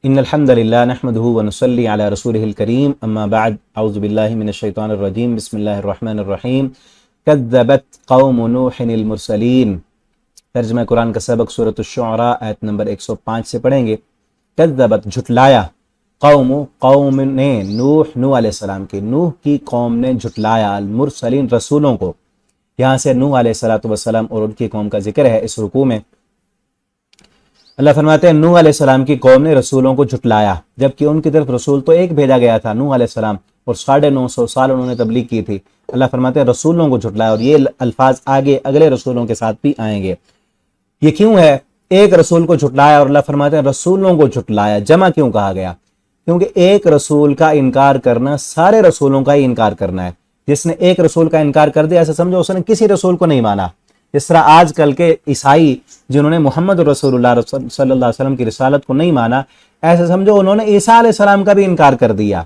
इन अल्हम्दुलिल्लाह नहमदुहु व नुसल्ली अला रसूलिहिल करीम अम्मा बाद अऊज़ु बिल्लाहि मिनश शैतानिर रजीम बिस्मिल्लाहिर रहमानिर रहीम कज़्ज़बत कौम नूहिल मुरसलीन। तर्जुमा कुरान का सबक सूरत अश-शुअरा आयत नंबर 105 से पढ़ेंगे। कज़्ज़बत झुटलाया, कौम ने नूह अलैहिस्सलाम की कौम ने झुटलाया अल मुरसलीन रसूलों को। यहाँ से नूह अलैहिस्सलातु वस्सलाम और उनकी कौम का जिक्र है इस रुकू में। अल्लाह फरमाते हैं नूह अलैहिस्सलाम की कौम ने रसूलों को झुटलाया, जबकि उनकी तरफ रसूल तो एक भेजा गया था नूह अलैहिस्सलाम, और 950 साल उन्होंने तबलीग की थी। अल्लाह फरमाते हैं रसूलों को झुटलाया, और ये अल्फाज आगे अगले रसूलों के साथ भी आएंगे। ये क्यों है? एक रसूल को झुटलाया और अल्लाह फरमाते हैं रसूलों को झुटलाया, जमा क्यों कहा गया? क्योंकि एक रसूल का इनकार करना सारे रसूलों का ही इनकार करना है। जिसने एक रसूल का इनकार कर दिया ऐसा समझो उसने किसी रसूल को नहीं माना। जिस तरह आजकल के ईसाई जिन्होंने मोहम्मद रसूलुल्लाह सल्लल्लाहु अलैहि वसल्लम की रिसालत को नहीं माना, ऐसे समझो उन्होंने ईसा अलैहिस्सलाम का भी इनकार कर दिया।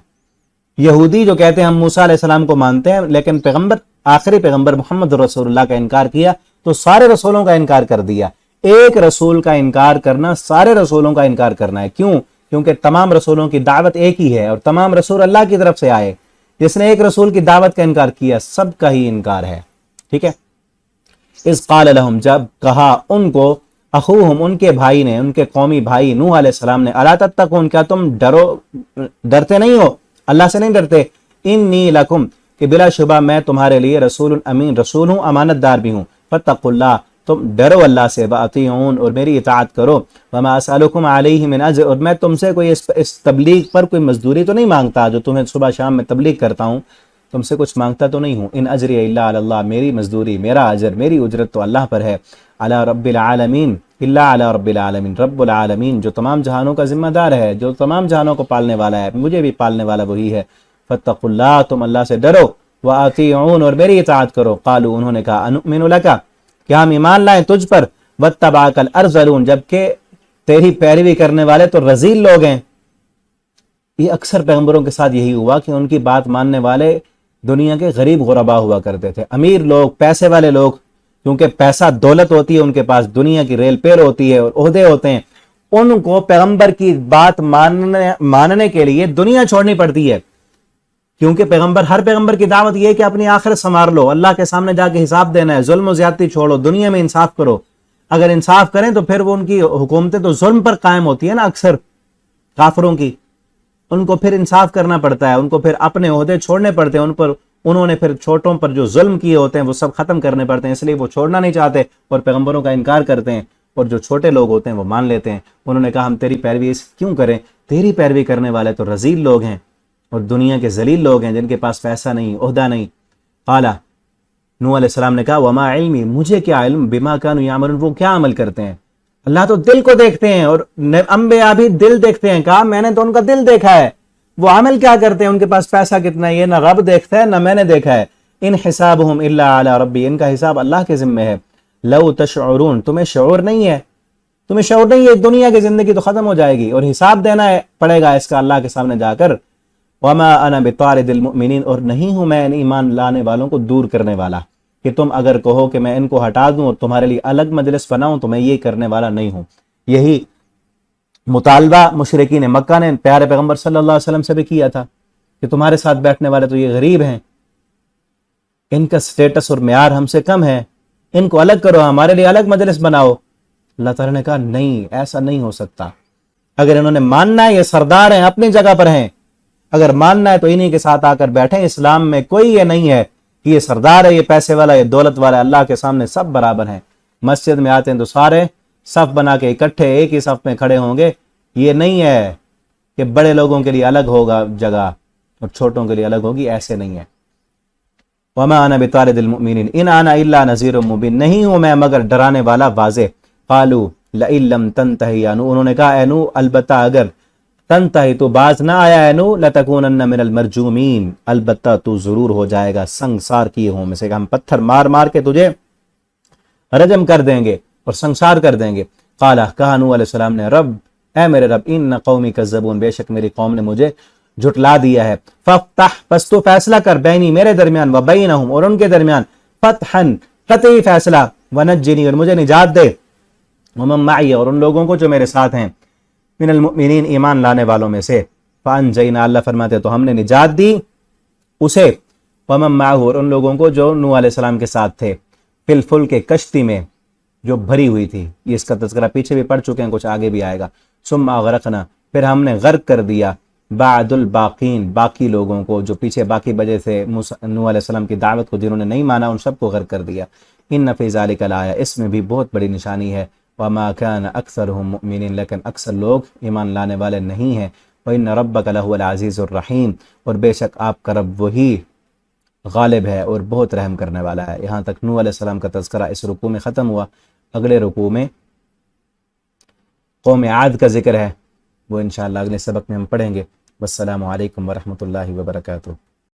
यहूदी जो कहते हैं हम मूसा अलैहिस्सलाम को मानते हैं, लेकिन पैगंबर आखिरी पैगंबर मोहम्मद रसूलुल्लाह का इनकार किया तो सारे रसूलों का इनकार कर दिया। एक रसूल का इनकार करना सारे रसूलों का इनकार करना है। क्यों? क्योंकि तमाम रसूलों की दावत एक ही है और तमाम रसूल अल्लाह की तरफ से आए। जिसने एक रसूल की दावत का इनकार किया सबका ही इनकार है। ठीक है। इस क़ाल लहुम, जब कहा उनको, अखूहुम उनके भाई ने, उनके कौमी भाई नूह अलैहिस्सलाम ने, अला तत्तकून, क्या तुम डरते नहीं हो, अल्लाह से नहीं डरते? इन्नी लकुम, कि बिलाशुबा मैं तुम्हारे लिए रसूल अमीन, रसूल हूँ, अमानतदार भी हूँ। फत्तकुल्लाह, तुम डरो अल्लाह से, वअतीऊन, और मेरी इताअत करो। वमा असअलुकुम अलैहि मिन अज्र, और मैं तुमसे कोई इस तबलीग पर कोई मजदूरी तो नहीं मांगता, जो तुम्हें सुबह शाम में तबलीग करता हूँ तुमसे कुछ मांगता तो नहीं हूँ। इन अजरी इल्ला अल्लाह, मेरी मजदूरी, मेरा अजर, मेरी उजरत तो अल्लाह पर है। अला रब्बिल आलमीन, इल्ला अला रब्बिल आलमीन, रब्बुल आलमीन, जो तमाम जहानों का जिम्मेदार है, जो तमाम जहानों को पालने वाला है, मुझे भी पालने वाला वही है। फत्तकुल्लाह, तुम अल्लाह से डरो, व अतीऊन, और मेरी इताअत करो। कालू, उन्होंने कहा, अनुमिनु लका, क्या हम ईमान लाएं तुझ पर, वत्तबाअकल अरज़लून, जबकि तेरी पैरवी करने वाले तो रजील लोग हैं। ये अक्सर पैगंबरों के साथ यही हुआ कि उनकी बात मानने वाले दुनिया के गरीब गुरबा हुआ करते थे। अमीर लोग, पैसे वाले लोग, क्योंकि पैसा दौलत होती है उनके पास, दुनिया की रेल पेर होती है और ओहदे होते हैं, उनको पैगंबर की बात मानने के लिए दुनिया छोड़नी पड़ती है। क्योंकि हर पैगंबर की दावत यह है कि अपनी आखिरत संवार लो, अल्लाह के सामने जाके हिसाब देना है, जुल्म ज्यादती छोड़ो, दुनिया में इंसाफ करो। अगर इंसाफ करें तो फिर वो उनकी हुकूमतें तो जुल्म पर कायम होती है ना, अक्सर काफिरों की। उनको फिर इंसाफ करना पड़ता है, उनको फिर अपने ओहदे छोड़ने पड़ते हैं, उन्होंने फिर छोटों पर जो जुल्म किए होते हैं वो सब खत्म करने पड़ते हैं, इसलिए वो छोड़ना नहीं चाहते और पैगंबरों का इनकार करते हैं। और जो छोटे लोग होते हैं वो मान लेते हैं। उन्होंने कहा हम तेरी पैरवी क्यों करें, तेरी पैरवी करने वाले तो रजील लोग हैं और दुनिया के जलील लोग हैं, जिनके पास पैसा नहीं, ओहदा नहीं। काला, नूह अलैहिस्सलाम ने कहा, वमा इल्मी, मुझे क्या इल्म, बिमा कानू यामलून, वो क्या अमल करते हैं। अल्लाह तो दिल को देखते हैं और अंबिया भी दिल देखते हैं। कहा मैंने तो उनका दिल देखा है, वो अमल क्या करते हैं, उनके पास पैसा कितना है, ये ना रब देखता है ना मैंने देखा है। इन हिसाबुहुम इल्ला अला रब्बी, इनका हिसाब अल्लाह के जिम्मे है। लौ तशउरून, तुम्हें शऊर नहीं है, तुम्हें शऊर नहीं है, दुनिया की जिंदगी तो खत्म हो जाएगी और हिसाब देना पड़ेगा इसका अल्लाह के सामने जाकर। वमा अना बितारिदिल मुमिनीन, और नहीं हूं मैं ईमान लाने वालों को दूर करने वाला, कि तुम अगर कहो कि मैं इनको हटा दूं और तुम्हारे लिए अलग मजलिस बनाऊं तो मैं ये करने वाला नहीं हूं। यही मुतालबा मुशरिकीन मक्का ने प्यारे पैगंबर सल्लल्लाहु अलैहि वसल्लम से भी किया था कि तुम्हारे साथ बैठने वाले तो ये गरीब हैं, इनका स्टेटस और म्यार हमसे कम है, इनको अलग करो, हमारे लिए अलग मजलिस बनाओ। अल्लाह ताला ने कहा नहीं, ऐसा नहीं हो सकता। अगर इन्होंने मानना है, ये सरदार हैं, अपनी जगह पर हैं, अगर मानना है तो इन्हीं के साथ आकर बैठे। इस्लाम में कोई ये नहीं है कि ये सरदार है, ये पैसे वाला, ये दौलत वाला, अल्लाह के सामने सब बराबर हैं। मस्जिद में आते हैं तो सारे सफ बना के इकट्ठे एक ही सफ में खड़े होंगे। ये नहीं है कि बड़े लोगों के लिए अलग होगा जगह और छोटों के लिए अलग होगी, ऐसे नहीं है। वमा अना बितारिदिल मुमिनीन इन अना इल्ला नज़ीरुम मुबीन, नहीं हूं मैं मगर डराने वाला वाज़ेह। कालू लइल्लम तंतही या नूह, उन्होंने कहा ए नूह, अलबत्ता अगर तंतही तो बाज ना आया है नूह, लतकूनन्न मिनल मरजूमीन, अलबत्ता तू जरूर हो जाएगा संसार किए हुओं में से। हम पत्थर मार मार के तुझे रजम कर देंगे और संसार कर देंगे। काला, कहा नूह अलैहिस्सलाम ने, रब, ऐ मेरे रब, इन्न कौमी कज़्ज़बून, बेशक मेरी कौम ने मुझे झुटला दिया है। फफ्तह, बस तू फैसला कर, बैनी, मेरे दरमियान, व बैनहुम, और उनके दरमियान, फतहन, कतई फैसला, व नज्जिनी, और मुझे निजात दे, व मन मई, और उन लोगों को जो मेरे साथ हैं, من المؤمنین ایمان لانے والوں میں سے، فانجینا اللہ فرماتے تو ہم نے نجات دی اسے، ومن معه اور ان لوگوں کو جو نوح علیہ السلام کے ساتھ تھے، فی الفلک کشتی میں جو بھری ہوئی تھی، یہ اس کا تذکرہ پیچھے بھی پڑھ چکے ہیں، کچھ آگے بھی آئے گا، ثم اغرقنا پھر ہم نے غرق کر دیا بعد الباقین باقی لوگوں کو، جو پیچھے باقی بجے سے نوح علیہ السلام کی دعوت کو جنہوں نے نہیں مانا ان سب کو غرق کر دیا۔ ان فی ذلک الآیہ اس میں بھی بہت بڑی نشانی ہے، وما کان اکثرهم مؤمنین لیکن اکثر لوگ ایمان لانے والے نہیں ہیں، وان ربک لہو العزیز الرحیم اور بے شک آپ کا رب وہی غالب ہے اور بہت رحم کرنے والا ہے۔ یہاں تک نوح علیہ السلام کا تذکرہ اس رکوع میں ختم ہوا۔ اگلے رکوع میں قوم عاد کا ذکر ہے، وہ انشاءاللہ اگلے سبق میں ہم پڑھیں گے۔ والسلام علیکم ورحمۃ اللہ وبرکاتہ۔